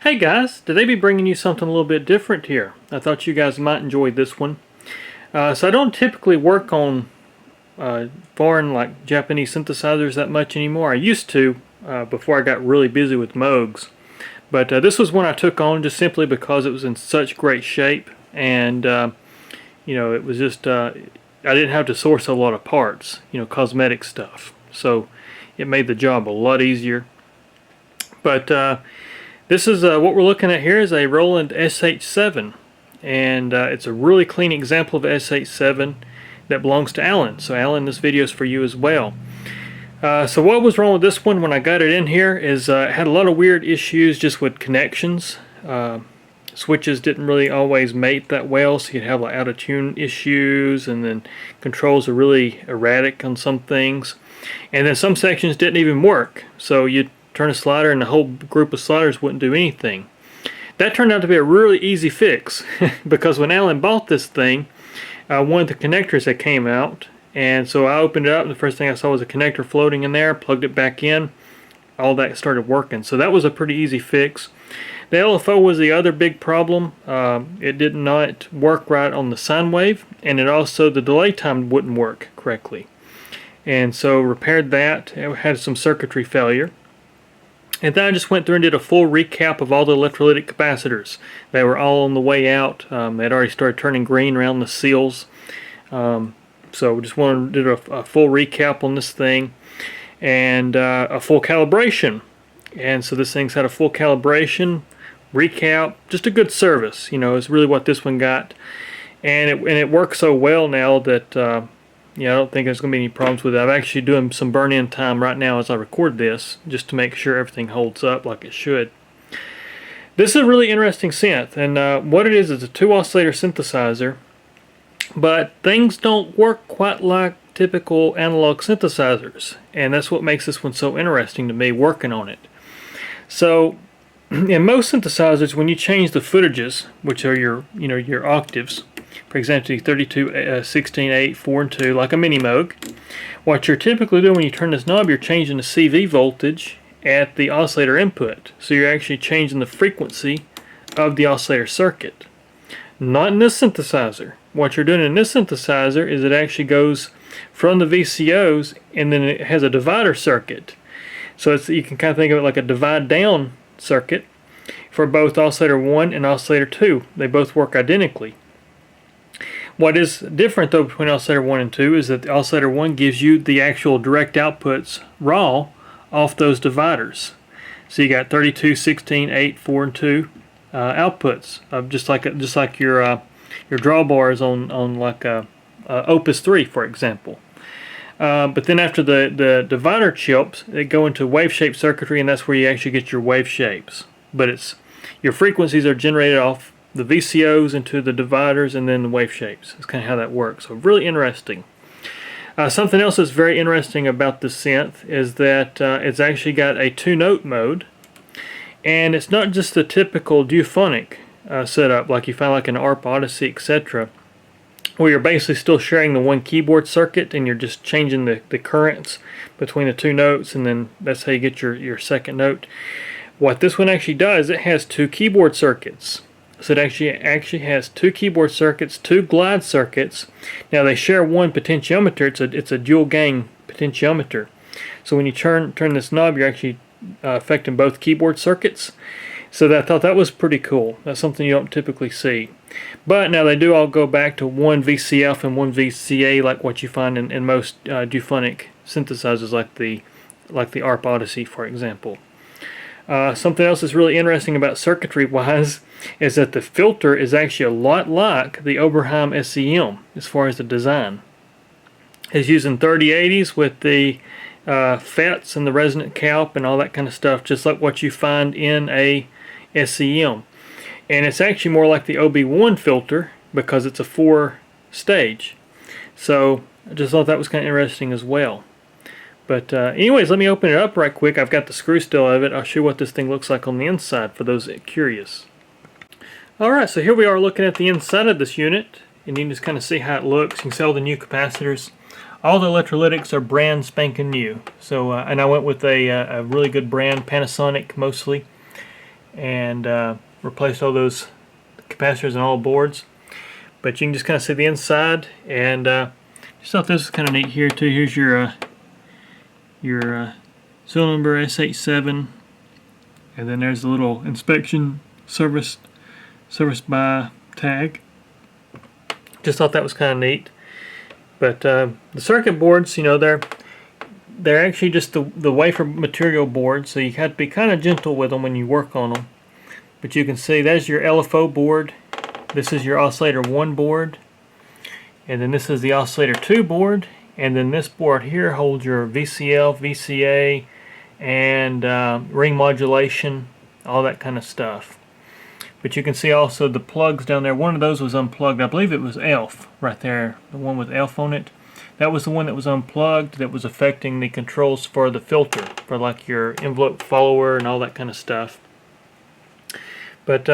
Hey guys, today be bringing you something a little bit different here. I thought you guys might enjoy this one. So I don't typically work on foreign like Japanese synthesizers that much anymore. I used to before I got really busy with Moogs. But this was one I took on just simply because it was in such great shape, and you know, it was just I didn't have to source a lot of parts, you know, cosmetic stuff. So it made the job a lot easier. But this is what we're looking at here is a Roland SH-7, and it's a really clean example of SH-7 that belongs to Alan. So Alan, this video is for you as well. So what was wrong with this one when I got it in here is it had a lot of weird issues just with connections. Switches didn't really always mate that well, so you'd have like out of tune issues, and then controls are really erratic on some things, and then some sections didn't even work. So you'd turn a slider and the whole group of sliders wouldn't do anything. That turned out to be a really easy fix because when Alan bought this thing, one of the connectors that came out, and so I opened it up and the first thing I saw was a connector floating in there, plugged it back in, all that started working. So that was a pretty easy fix. The LFO was the other big problem. It did not work right on the sine wave, and it also, the delay time wouldn't work correctly. And so repaired that. It had some circuitry failure. And then I just went through and did a full recap of all the electrolytic capacitors. They were all on the way out. They'd already started turning green around the seals. So just wanted to do a full recap on this thing, and a full calibration. And so this thing's had a full calibration, recap, just a good service. You know, is really what this one got. And it works so well now that yeah, I don't think there's going to be any problems with it. I'm actually doing some burn-in time right now as I record this, just to make sure everything holds up like it should. This is a really interesting synth, and what it is a 2-oscillator synthesizer, but things don't work quite like typical analog synthesizers, and that's what makes this one so interesting to me working on it. So, in most synthesizers, when you change the footages, which are your octaves, for example, 32, 16, 8, 4, and 2, like a mini moog, what you're typically doing when you turn this knob, you're changing the CV voltage at the oscillator input. So you're actually changing the frequency of the oscillator circuit. Not in this synthesizer. What you're doing in this synthesizer is it actually goes from the VCOs, and then it has a divider circuit. So you can kind of think of it like a divide down circuit for both oscillator 1 and oscillator 2. They both work identically. What is different though between oscillator 1 and 2 is that the oscillator 1 gives you the actual direct outputs raw off those dividers. So you got 32, 16, 8, 4, and 2 outputs of just like your drawbars on like Opus 3, for example. But then after the divider chips, they go into wave shape circuitry, and that's where you actually get your wave shapes. But your frequencies are generated off the VCOs into the dividers and then the wave shapes. That's kind of how that works. So really interesting. Something else that's very interesting about this synth is that it's actually got a 2-note mode, and it's not just the typical duphonic setup like you find like an ARP Odyssey, etc., where you're basically still sharing the one keyboard circuit and you're just changing the currents between the 2 notes, and then that's how you get your second note. What this one actually does, it has 2 keyboard circuits. So it actually has 2 keyboard circuits, 2 glide circuits. Now they share one potentiometer. It's a dual gang potentiometer. So when you turn this knob, you're actually affecting both keyboard circuits. So I thought that was pretty cool. That's something you don't typically see. But now they do all go back to one VCF and one VCA, like what you find in most duphonic synthesizers, like the ARP Odyssey, for example. Something else that's really interesting about circuitry-wise is that the filter is actually a lot like the Oberheim SEM as far as the design. It's using 3080s with the FETs and the resonant calp and all that kind of stuff, just like what you find in a SEM. And it's actually more like the OB1 filter because it's a 4-stage. So I just thought that was kind of interesting as well. But anyways, let me open it up right quick. I've got the screw still of it. I'll show you what this thing looks like on the inside for those curious. Alright, so here we are looking at the inside of this unit, and you can just kind of see how it looks. You can see all the new capacitors. All the electrolytics are brand spanking new. So, and I went with a really good brand, Panasonic mostly. and replaced all those capacitors and all boards. But you can just kind of see the inside, and just thought this was kind of neat here too. Here's your serial number SH-7, and then there's a little inspection service by tag. Just thought that was kind of neat. But the circuit boards, you know, they're actually just the wafer material boards, so you have to be kind of gentle with them when you work on them. But you can see there's your LFO board. This is your oscillator 1 board, and then this is the oscillator 2 board, and then this board here holds your VCL, VCA, and ring modulation, all that kind of stuff. But you can see also the plugs down there. One of those was unplugged. I believe it was ELF right there, the one with ELF on it. That was the one that was unplugged that was affecting the controls for the filter, for like your envelope follower and all that kind of stuff. But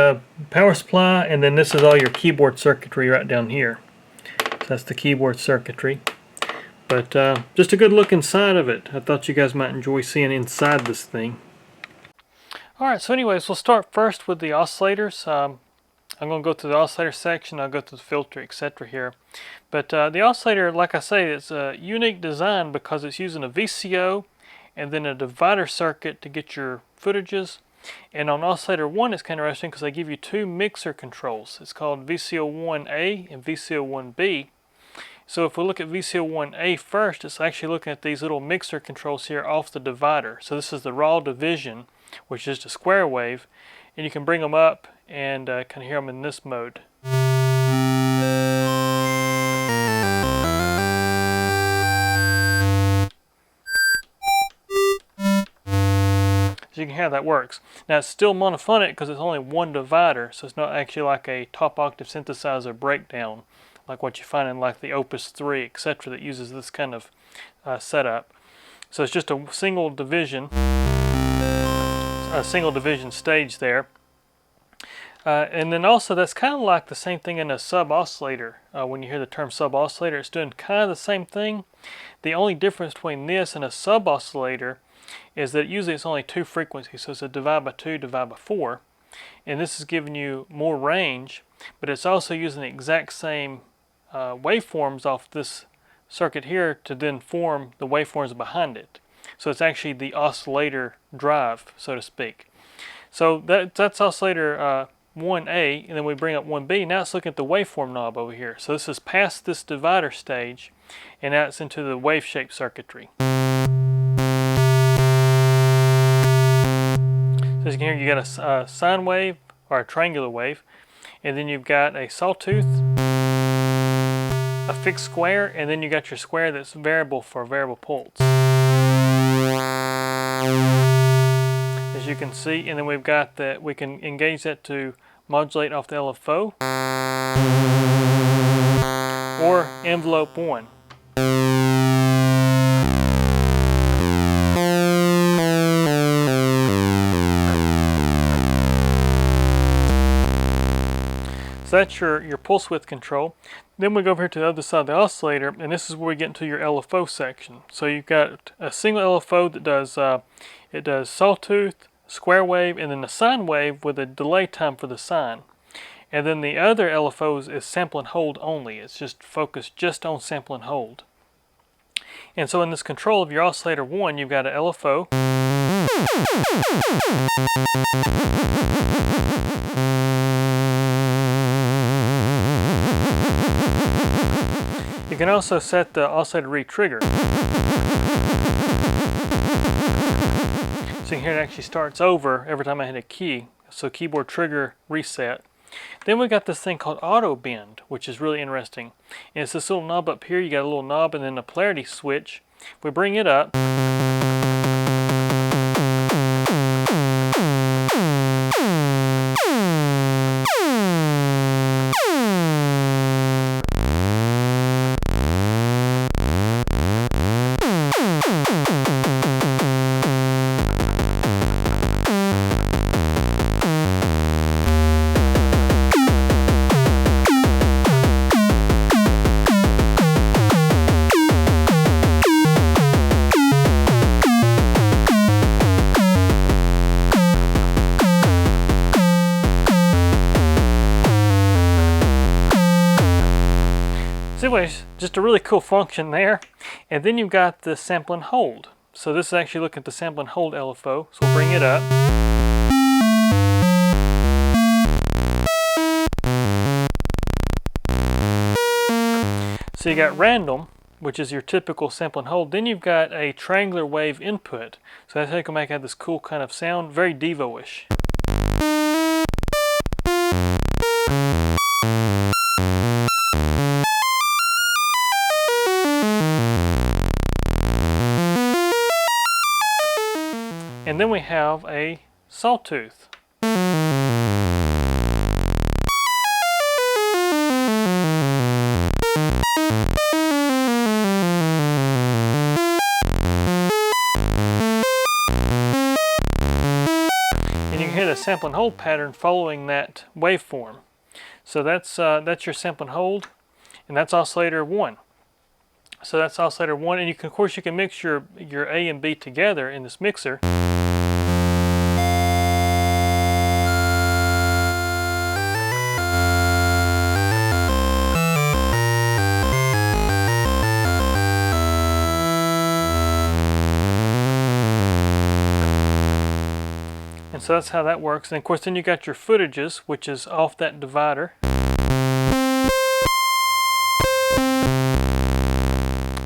power supply, and then this is all your keyboard circuitry right down here. So that's the keyboard circuitry. But just a good look inside of it. I thought you guys might enjoy seeing inside this thing. Alright, so anyways, we'll start first with the oscillators. I'm going to go through the oscillator section, I'll go through the filter, etc. here. But the oscillator, like I say, it's a unique design because it's using a VCO and then a divider circuit to get your footages. And on oscillator 1 it's kind of interesting because they give you two mixer controls. It's called VCO1A and VCO1B. So if we look at VCO1A first, it's actually looking at these little mixer controls here off the divider. So this is the raw division, which is the square wave, and you can bring them up and kind of hear them in this mode. So you can hear how that works. Now it's still monophonic because it's only one divider, so it's not actually like a top octave synthesizer breakdown like what you find in like the Opus 3, etc. that uses this kind of setup. So it's just a single division stage there. And then also that's kind of like the same thing in a sub-oscillator. When you hear the term sub-oscillator, it's doing kind of the same thing. The only difference between this and a sub-oscillator is that usually it's only two frequencies, so it's a divide by 2, divide by 4. And this is giving you more range, but it's also using the exact same waveforms off this circuit here to then form the waveforms behind it. So it's actually the oscillator drive, so to speak. So that's oscillator 1A, and then we bring up 1B. Now it's looking at the waveform knob over here. So this is past this divider stage, and now it's into the wave shape circuitry. So as you can hear, you got a sine wave, or a triangular wave, and then you've got a sawtooth, a fixed square, and then you got your square that's variable for variable pulse. As you can see, and then we've got that, we can engage that to modulate off the LFO or envelope 1. So that's your pulse width control. Then we go over here to the other side of the oscillator, and this is where we get into your LFO section. So you've got a single LFO that does sawtooth, square wave, and then the sine wave with a delay time for the sine. And then the other LFOs is sample and hold only. It's just focused just on sample and hold. And so in this control of your oscillator 1, you've got an LFO. You can also set the oscillator re-trigger. So you can hear it actually starts over every time I hit a key. So keyboard trigger reset. Then we got this thing called auto bend, which is really interesting. And it's this little knob up here. You got a little knob and then a polarity switch. If we bring it up, So anyways, just a really cool function there. And then you've got the sample and hold. So this is actually looking at the sample and hold LFO. So we'll bring it up. So you got random, which is your typical sample and hold. Then you've got a triangular wave input. So that's how you can make this cool kind of sound, very Devo-ish. And then we have a sawtooth. And you can hear the sample and hold pattern following that waveform. So that's your sample and hold, and that's oscillator 1. So that's oscillator 1, and of course you can mix your A and B together in this mixer. And so that's how that works. And of course then you got your footages, which is off that divider.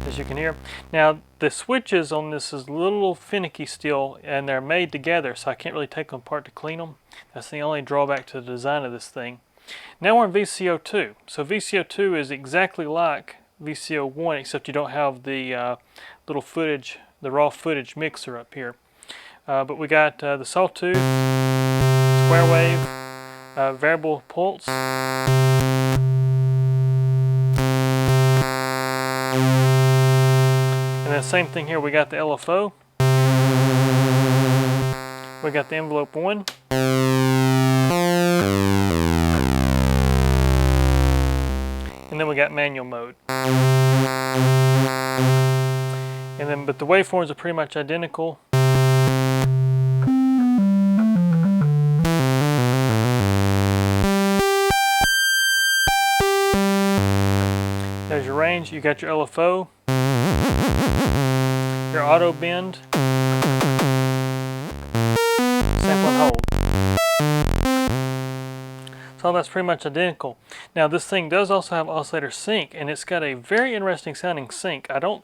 As you can hear. Now the switches on this is a little finicky still, and they're made together, so I can't really take them apart to clean them. That's the only drawback to the design of this thing. Now we're in VCO2. So VCO2 is exactly like VCO1, except you don't have the little footage, the raw footage mixer up here. But we got the sawtooth, square wave, variable pulse, and then same thing here. We got the LFO, we got the envelope 1, and then we got manual mode. And then, but the waveforms are pretty much identical. There's your range, you got your LFO, your auto bend, sample and hold. So that's pretty much identical. Now this thing does also have oscillator sync, and it's got a very interesting sounding sync. I don't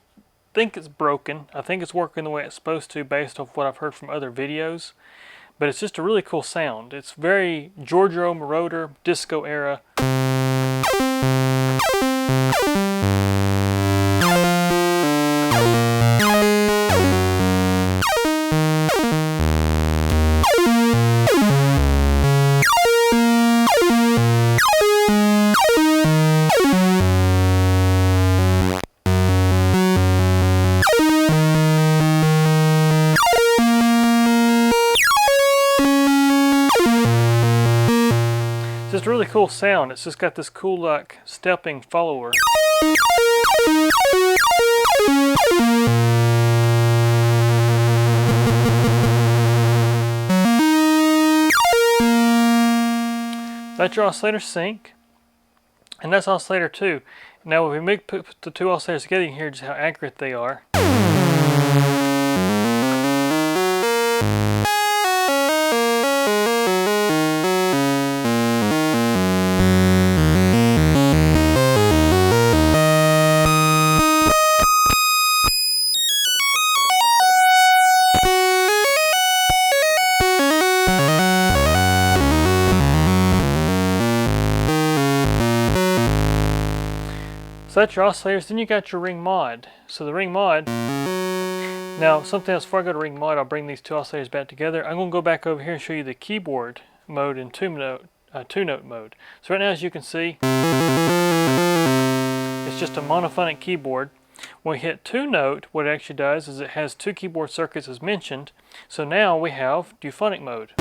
think it's broken. I think it's working the way it's supposed to based off what I've heard from other videos. But it's just a really cool sound. It's very Giorgio Moroder, disco era. Just a really cool sound. It's just got this cool like stepping follower. That's your oscillator sync, and that's oscillator 2. Now if we put the two oscillators together, you can hear just how accurate they are. So that's your oscillators. Then you got your ring mod. So the ring mod, now something else before I go to ring mod, I'll bring these two oscillators back together. I'm going to go back over here and show you the keyboard mode in two-note mode. So right now, as you can see, it's just a monophonic keyboard. When we hit two-note, what it actually does is it has two keyboard circuits as mentioned. So now we have euphonic mode.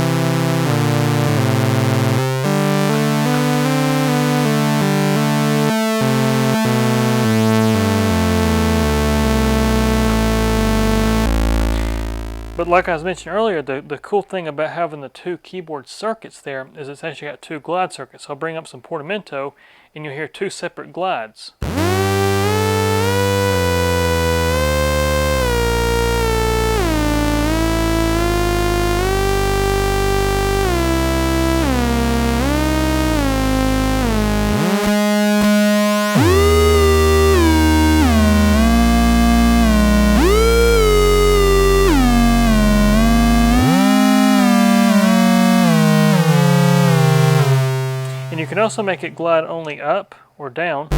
But like I was mentioning earlier, the cool thing about having the two keyboard circuits there is it's actually got two glide circuits. So I'll bring up some portamento and you'll hear two separate glides. you can also make it glide only up or down.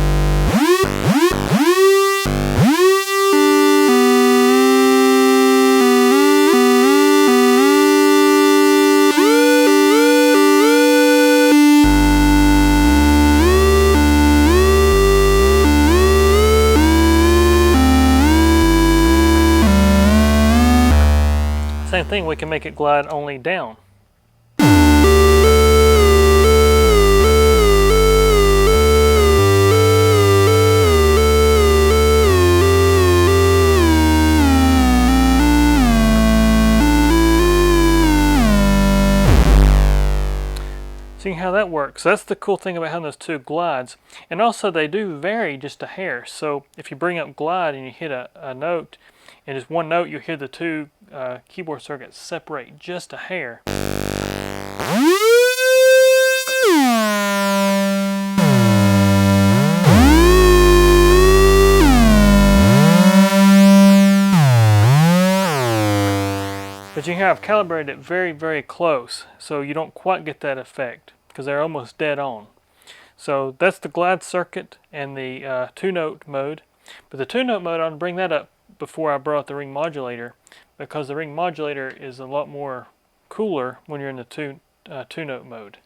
Same thing, we can make it glide only down. Seeing how that works. So that's the cool thing about having those two glides. And also they do vary just a hair. So if you bring up glide and you hit a note, and just one note, you'll hear the two keyboard circuits separate just a hair. But you can have calibrated it very, very close, so you don't quite get that effect because they're almost dead on. So that's the glide circuit and the two-note mode. But the two-note mode, I'll bring that up before I brought the ring modulator, because the ring modulator is a lot more cooler when you're in the two-note mode.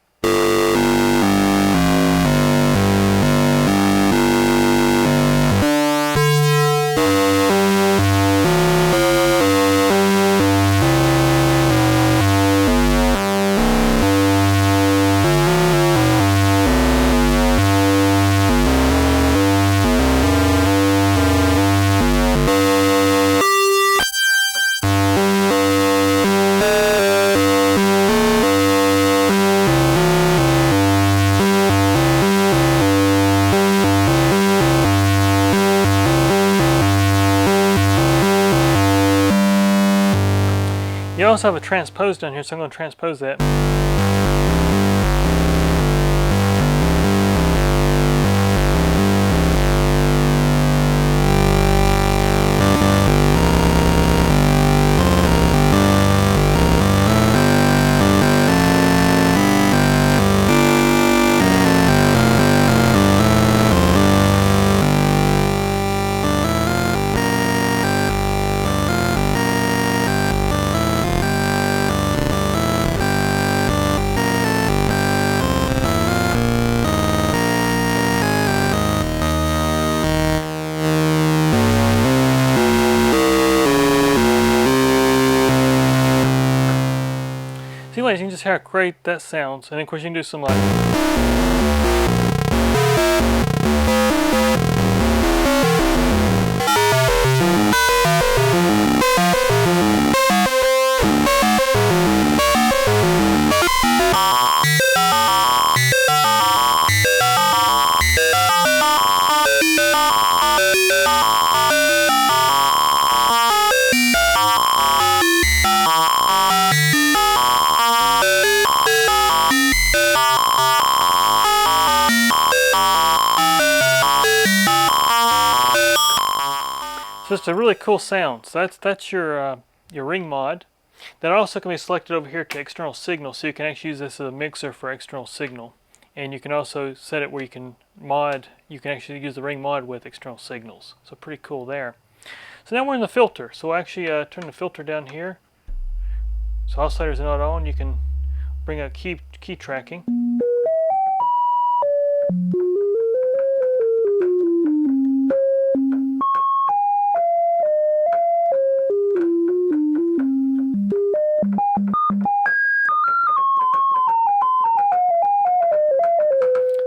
You also have a transpose down here, so I'm going to transpose that. See, ladies, you can just hear how great that sounds, and then of course you can do some like. Just a really cool sound. So that's your ring mod. That also can be selected over here to external signal, so you can actually use this as a mixer for external signal. And you can also set it where you can mod. You can actually use the ring mod with external signals. So pretty cool there. So now we're in the filter. So we'll actually turn the filter down here. So oscillators are not on. You can bring up key tracking.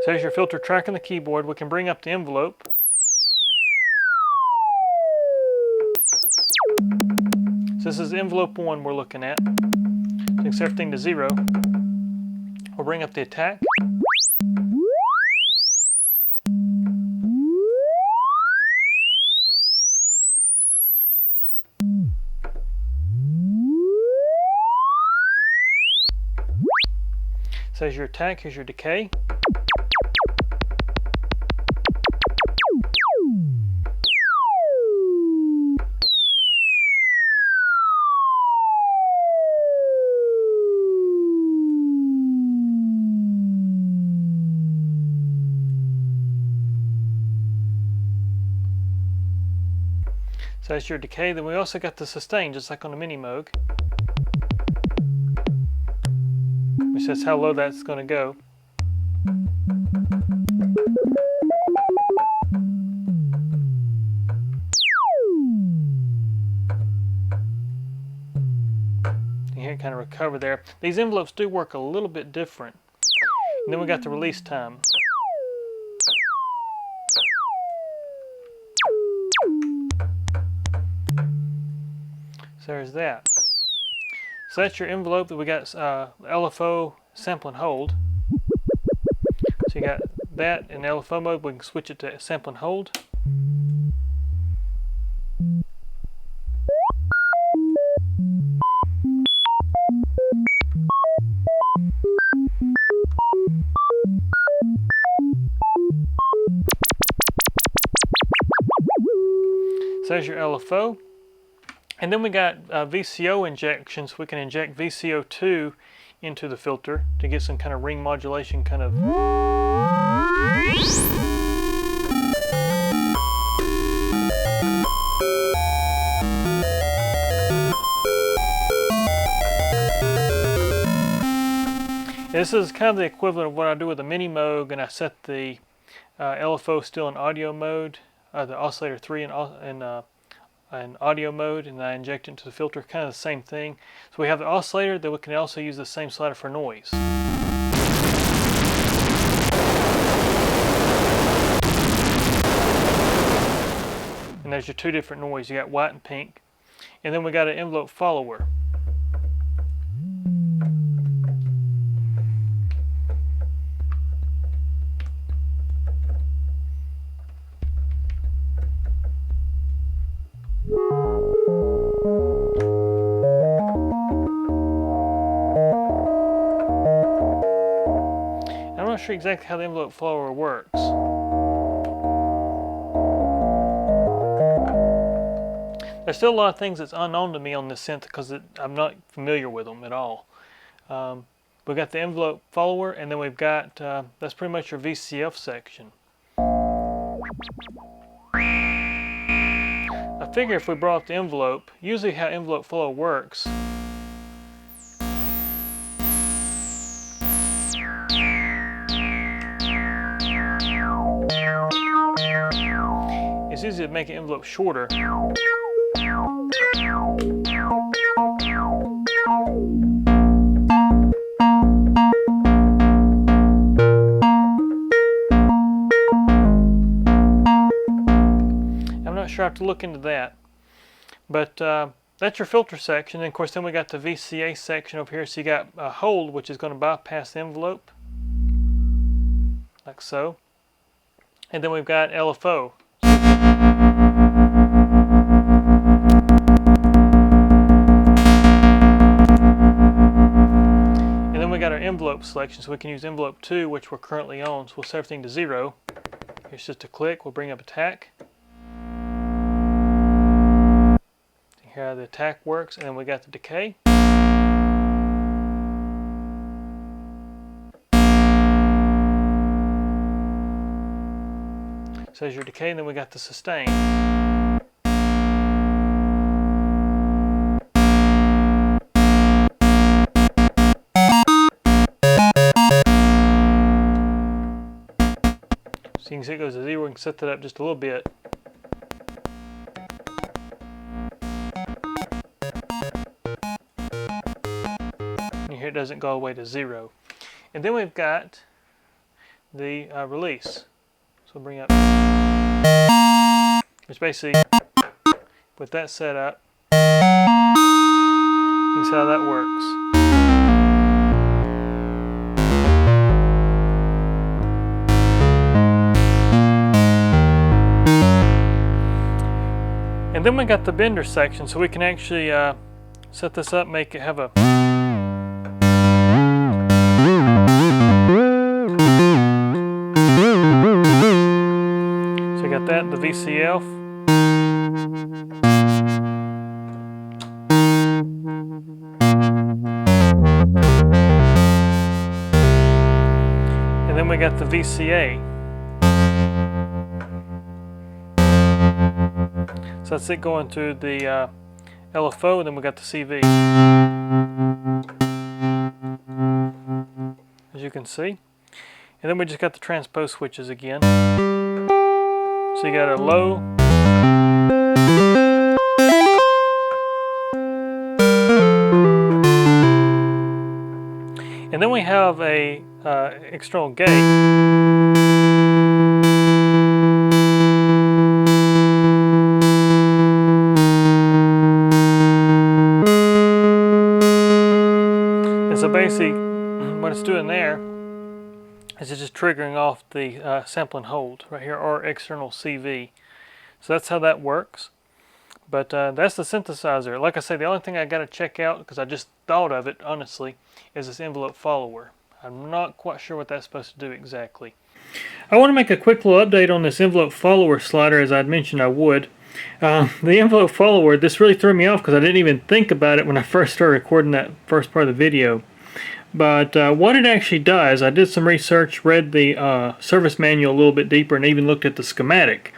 So there's your filter track on the keyboard. We can bring up the envelope. So this is envelope 1 we're looking at. So you can set everything to 0. We'll bring up the attack. So here's your attack, here's your decay. So that's your decay. Then we also got the sustain, just like on the mini moog, which says how low that's going to go. You hear it kind of recover there. These envelopes do work a little bit different. And then we got the release time. So there's that. So that's your envelope that we got LFO, sample and hold. So you got that in LFO mode. We can switch it to sample and hold. So there's your LFO. And then we got VCO injections. We can inject VCO2 into the filter to get some kind of ring modulation kind of. This is kind of the equivalent of what I do with a mini moog, and I set the LFO still in audio mode, the oscillator 3 in audio mode, and I inject it into the filter, kind of the same thing. So we have the oscillator, that we can also use the same slider for noise. And there's your two different noise, you got white and pink. And then we got an envelope follower. I'm not sure exactly how the envelope follower works. There's still a lot of things that's unknown to me on this synth because I'm not familiar with them at all. We've got the envelope follower, and then we've got, that's pretty much your VCF section. I figure if we brought up the envelope, usually how envelope follower works, it's easy to make an envelope shorter. I'm not sure, I have to look into that. But that's your filter section, and of course then we got the VCA section over here. So you got a hold, which is going to bypass the envelope, like so. And then we've got LFO. And then we got our envelope selection, so we can use envelope 2, which we're currently on. So we'll set everything to 0. Here's just a click, we'll bring up attack. Here how the attack works, and then we got the decay. So there's your decay, and then we got the sustain. So you can see it goes to 0. We can set that up just a little bit. And here it doesn't go all the way to 0. And then we've got the release. So we'll bring up, which basically, with that set up, you can see how that works. And then we got the bender section, so we can actually set this up, make it have a that, the VCF. And then we got the VCA. So that's it going through the LFO, and then we got the CV. As you can see. And then we just got the transpose switches again. So you got a low, and then we have a external gate. And so basically what it's doing there is it's just triggering off the sample and hold right here, or external CV. So that's how that works. But that's the synthesizer. Like I say, the only thing I got to check out, because I just thought of it honestly, is this envelope follower. I'm not quite sure what that's supposed to do exactly. I want to make a quick little update on this envelope follower slider, as I'd mentioned I would. The envelope follower, this really threw me off because I didn't even think about it when I first started recording that first part of the video. But what it actually does, I did some research, read the service manual a little bit deeper, and even looked at the schematic.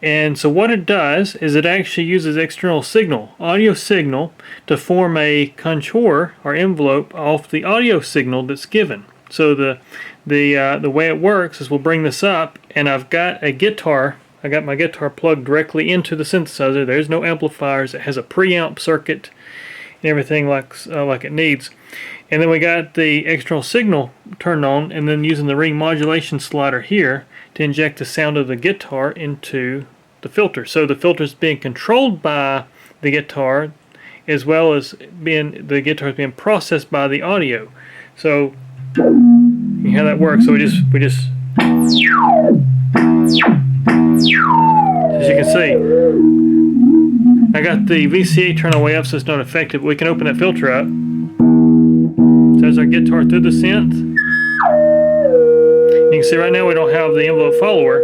And so what it does is it actually uses external signal, audio signal, to form a contour or envelope off the audio signal that's given. So the way it works is we'll bring this up, and I've got a guitar. I got my guitar plugged directly into the synthesizer. There's no amplifiers. It has a preamp circuit and everything like it needs. And then we got the external signal turned on, and then using the ring modulation slider here to inject the sound of the guitar into the filter. So the filter is being controlled by the guitar, as well as the guitar is being processed by the audio. So you see how that works. So we just as you can see, I got the VCA turned all the way up so it's not affected, but we can open that filter up. So there's our guitar through the synth. You can see right now we don't have the envelope follower.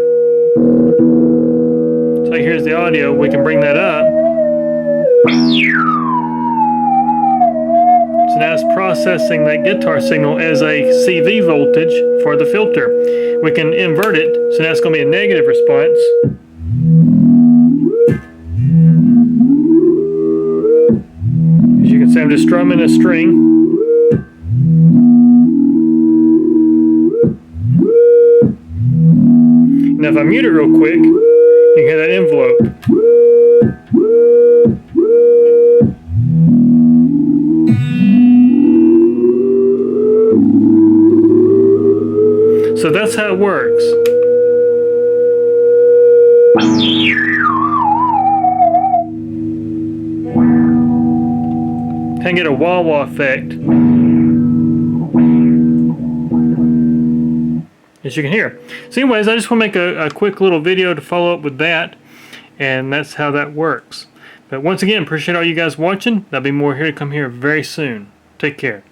So here's the audio. We can bring that up. So now it's processing that guitar signal as a CV voltage for the filter. We can invert it, so now it's going to be a negative response. As you can see, I'm just strumming a string. Now if I mute it real quick, you can hear that envelope. So that's how it works. Can get a wah-wah effect, as you can hear. So anyways, I just want to make a quick little video to follow up with that, and that's how that works. But once again, appreciate all you guys watching. There'll be more here to come here very soon. Take care.